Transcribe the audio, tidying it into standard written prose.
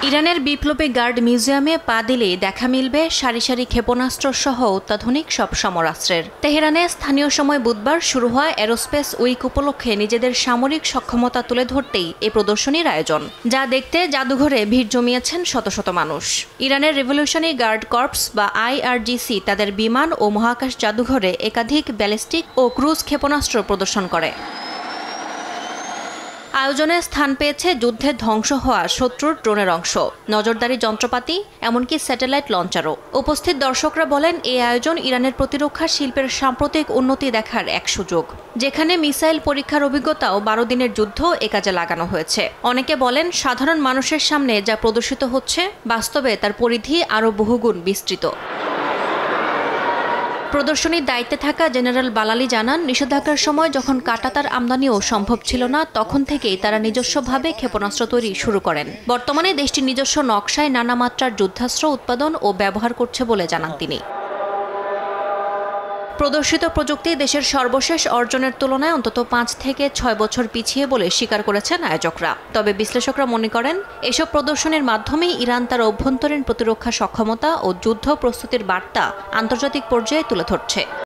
ইরানের বিপ্লবী গার্ড মিউজিয়ামে পা দিলেই দেখা মিলবে সারি সারি ক্ষেপণাস্ত্র সহ অত্যাধুনিক সব সমরাস্ত্রের। তেহরানে স্থানীয় সময় বুধবার শুরু হওয়া এরোস্পেস উইক উপলক্ষে নিজেদের সামরিক সক্ষমতা তুলে ধরতেই এ প্রদর্শনীর আয়োজন, যা দেখতে জাদুঘরে ভিড় জমিয়েছেন শত শত মানুষ। ইরানের রেভলিউশনারি গার্ড কর্পস বা IRGC তাদের বিমান ও মহাকাশ জাদুঘরে একাধিক ব্যালিস্টিক ও ক্রুজ ক্ষেপণাস্ত্র প্রদর্শন করে। আয়োজনে স্থান পেয়েছে যুদ্ধে ধ্বংস হওয়া শত্রুর ড্রোনের অংশ, নজরদারি যন্ত্রপাতি, এমনকি স্যাটেলাইট লঞ্চারও। উপস্থিত দর্শকরা বলেন, এই আয়োজন ইরানের প্রতিরক্ষা শিল্পের সাম্প্রতিক উন্নতি দেখার এক সুযোগ, যেখানে মিসাইল পরীক্ষার অভিজ্ঞতাও 12 দিনের যুদ্ধ এ কাজে লাগানো হয়েছে। অনেকে বলেন, সাধারণ মানুষের সামনে যা প্রদর্শিত হচ্ছে বাস্তবে তার পরিধি আরও বহুগুণ বিস্তৃত। প্রদর্শনীর দায়িত্বে থাকা জেনারেল বালালি জানান, নিষেধাজ্ঞার সময় যখন কাঁটাতার আমদানিও সম্ভব ছিল না, তখন থেকেই তারা নিজস্বভাবে ক্ষেপণাস্ত্র তৈরি শুরু করেন। বর্তমানে দেশটির নিজস্ব নকশায় নানা মাত্রার যুদ্ধাস্ত্র উৎপাদন ও ব্যবহার করছে বলে জানান তিনি। প্রদর্শিত প্রযুক্তি দেশের সর্বশেষ অর্জনের তুলনায় অন্তত 5 থেকে 6 বছর পিছিয়ে বলে স্বীকার করেছেন আয়োজকরা। তবে বিশ্লেষকরা মনে করেন, এসব প্রদর্শনীর মাধ্যমেই ইরান তার অভ্যন্তরীণ প্রতিরক্ষা সক্ষমতা ও যুদ্ধ প্রস্তুতির বার্তা আন্তর্জাতিক পর্যায়ে তুলে ধরছে।